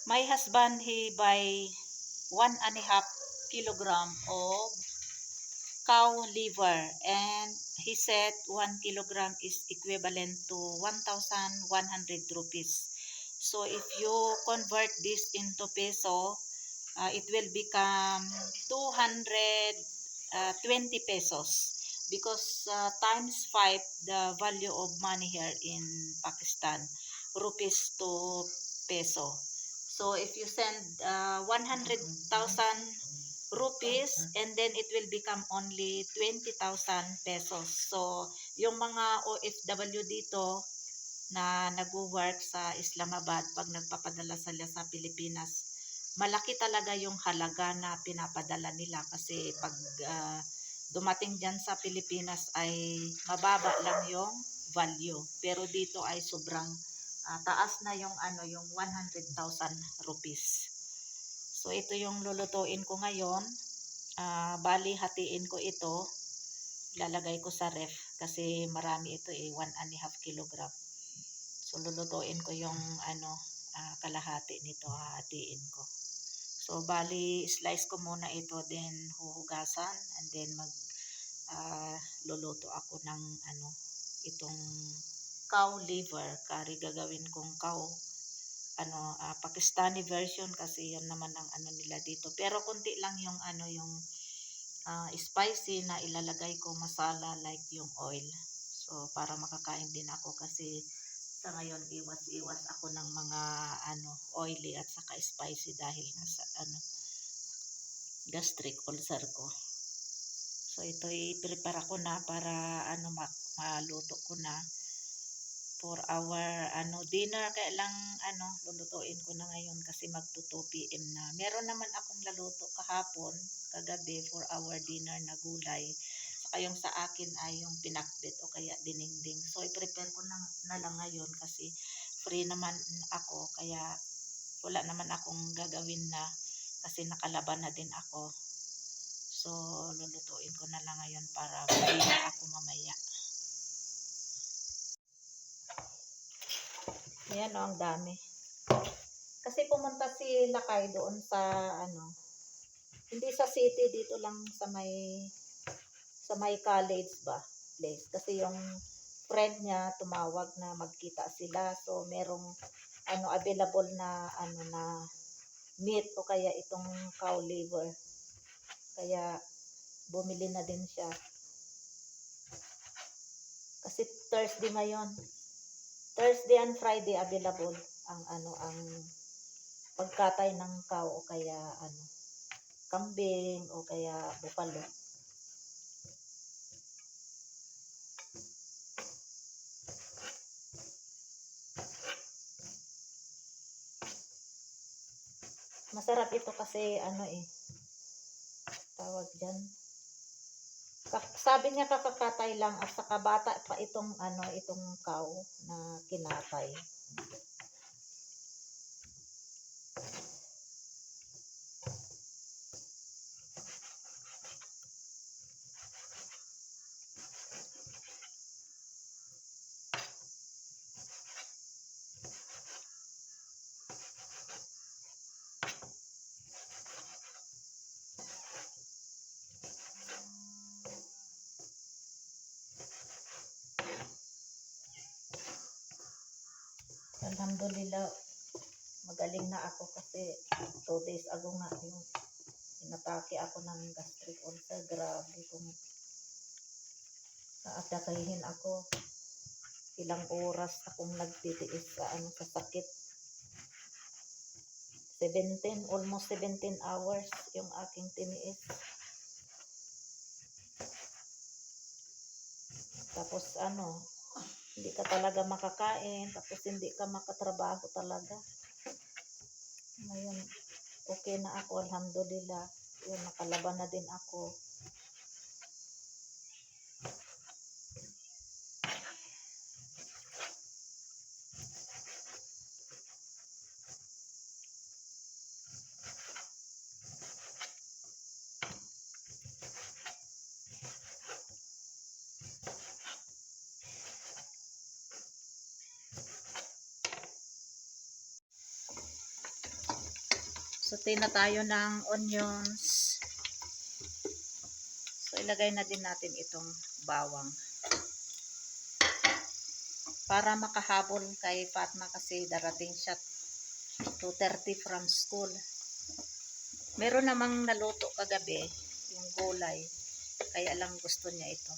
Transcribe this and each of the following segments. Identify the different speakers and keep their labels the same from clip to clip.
Speaker 1: My husband, he buy 1.5 kilogram of cow liver, and he said 1 kilogram is equivalent to 1,100 rupees. So if you convert this into peso, it will become 220 pesos, because times 5 the value of money here in Pakistan, rupees to peso. So if you send 100,000 rupees, and then it will become only 20,000 pesos. So yung mga OFW dito na nag-work sa Islamabad, pag nagpapadala sila sa Pilipinas, malaki talaga yung halaga na pinapadala nila, kasi pag dumating dyan sa Pilipinas ay mababa lang yung value, pero dito ay sobrang taas na yung yung 100,000 rupees. So ito yung lulutuin ko ngayon. Bali hatiin ko ito, lalagay ko sa ref kasi marami ito 1.5 kilogram. So lulutuin ko yung kalahati nito, hatiin ko. So bali slice ko muna ito, then huhugasan, and then luluto ako ng itong cow liver curry. Gagawin kong cow Pakistani version, kasi yan naman ang nila dito. Pero konti lang yung yung spicy na ilalagay ko, masala like yung oil. So para makakain din ako, kasi sa ngayon iwas ako ng mga oily at saka spicy dahil nga sa gastric ulcer ko. So ito i-prepare ko na para maluto ko na for our dinner. Kaya lang lulutuin ko na ngayon kasi magto 2 PM na. Meron naman akong laluto kahapon, kagabi, for our dinner na gulay. Saka yung sa akin ay yung pinakbet o kaya dinengdeng. So i-prepare ko na lang ngayon kasi free naman ako, kaya wala naman akong gagawin na, kasi nakalaban na din ako. So lulutuin ko na lang ngayon para free na ako mamaya. Ayan ang dami. Kasi pumunta si Lakay doon sa hindi sa city, dito lang sa may college ba place. Kasi yung friend niya tumawag na magkita sila. So merong available na na meat o kaya itong cow liver. Kaya bumili na din siya. Kasi Thursday ngayon. Thursday and Friday available ang ang pagkatay ng cow o kaya kambing o kaya buffalo. Masarap ito kasi tawag diyan. Sabi niya kakakatay lang, at saka bata pa itong itong cow na kinatay. Alhamdulillah, magaling na ako kasi 2 days ago nga yung inatake ako ng gastric ulcer. Grabe kung naatakahin ako. Ilang oras akong nagtitiis sa sakit. almost 17 hours yung aking tiniis. Tapos hindi ka talaga makakain, tapos hindi ka makatrabaho talaga. Ngayon, okay na ako, alhamdulillah. Yun, nakalaban na din ako. Saute na tayo ng onions. So, ilagay na din natin itong bawang. Para makahabol kay Fatma kasi darating siya 2:30 from school. Meron namang naluto kagabi, yung gulay. Kaya lang gusto niya ito.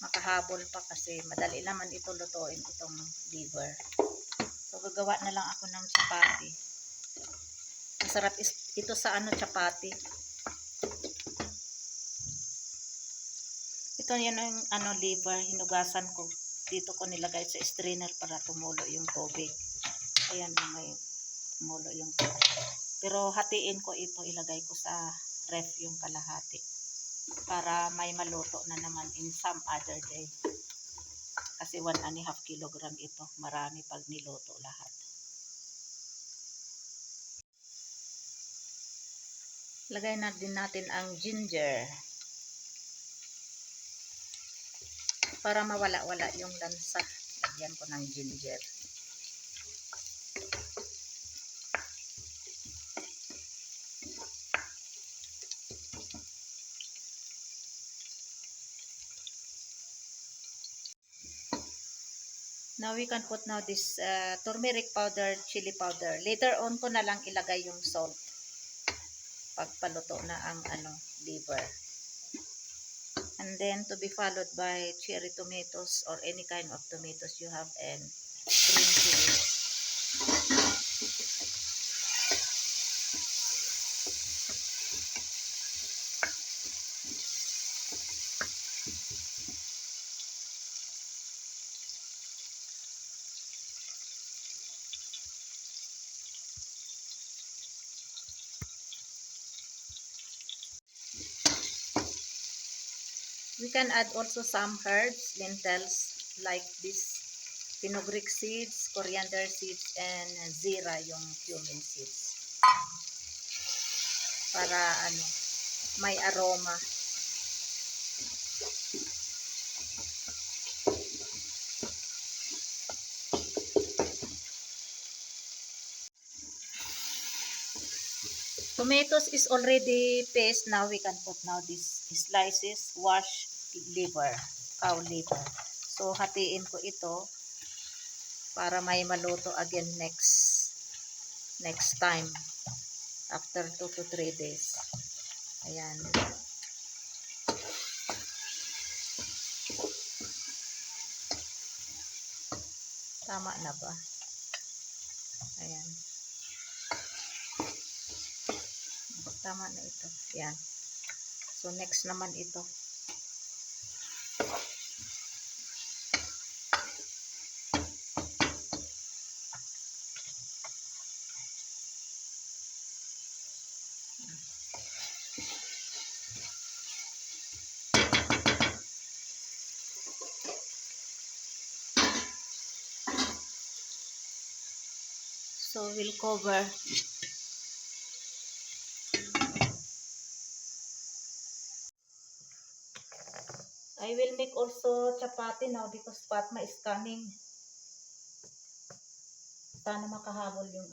Speaker 1: Makahabol pa kasi madali naman ito lutuin, itong liver. So, gagawa na lang ako ng chapati. Masarap ito sa chapati. Ito yan yung liver, hinugasan ko. Dito ko nilagay sa strainer para tumulo yung tubig. Ayan na may tumulo yung tubig. Pero hatiin ko ito, ilagay ko sa ref yung kalahati. Para may maluto na naman in some other day. Kasi 1.5 kilogram ito. Marami pag niluto lahat. Lagay na din natin ang ginger. Para mawala-wala yung lansa. Lagyan ko ng ginger. Now we can put now this turmeric powder, chili powder. Later on ko na lang ilagay yung salt. Pagpaluto na ang liver. And then to be followed by cherry tomatoes or any kind of tomatoes you have and green chili. We can add also some herbs, lentils, like this fenugreek seeds, coriander seeds, and zira, yung cumin seeds. Para may aroma. Tomatoes is already paste. Now we can put now these slices, wash liver, cow liver. So hatiin ko ito para may maluto again next time after 2 to 3 days. Ayan. Tama na ba? Ayan. Tama na ito. Ayan. So, next naman ito. So, we'll cover. I will make also chapati now because Fatma is coming. Sana makahabol yung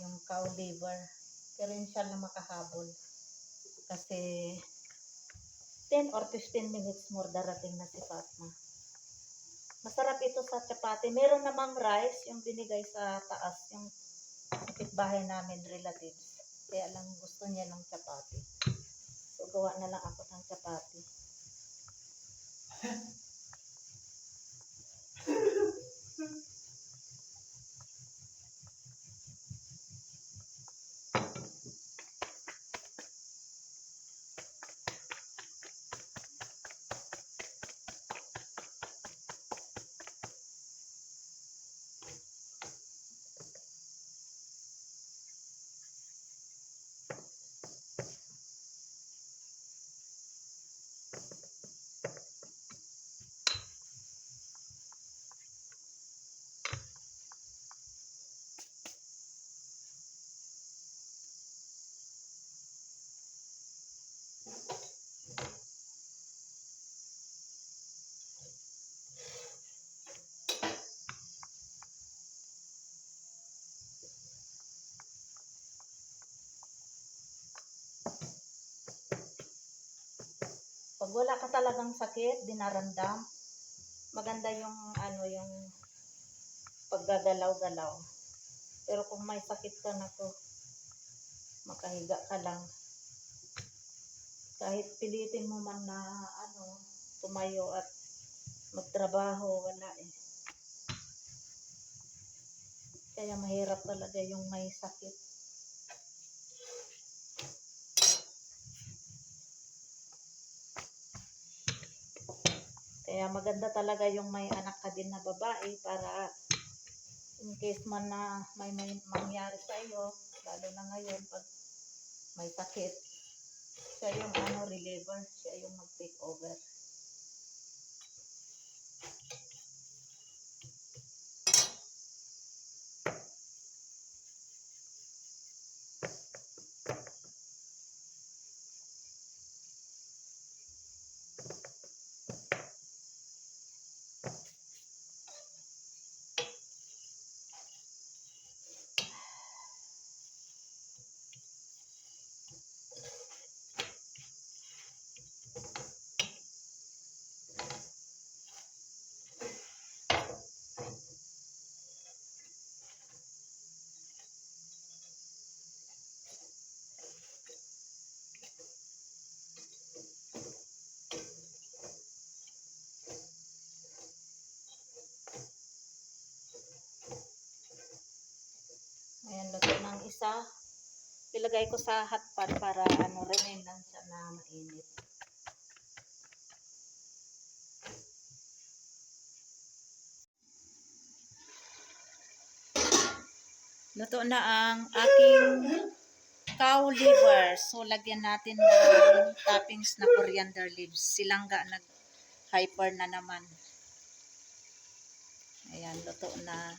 Speaker 1: yung cow liver. Pero inshallah makahabol. Kasi 10 or 15 minutes more darating na si Fatma. Masarap ito sa chapati. Meron namang rice yung binigay sa taas, yung kapitbahay namin relatives. Kaya lang gusto niya ng chapati. So gawa na lang ako ng chapati. Pag wala ka talagang sakit, dinaramdam, maganda yung yung paggagalaw-galaw. Pero kung may sakit ka na to, makahiga ka lang. Kahit pilitin mo man na tumayo at magtrabaho, wala eh. Kaya mahirap talaga yung may sakit. Kaya maganda talaga yung may anak ka din na babae para in case man na may mangyari sa iyo, lalo na ngayon pag may sakit, siya yung reliever, siya yung mag-take over. Ayan, luto ng isa. Ilagay ko sa hot pot para remain lang siya na mainit. Luto na ang aking cow liver. So, lagyan natin ng toppings na coriander leaves. Silangga nag-hyper na naman. Ayan, luto na.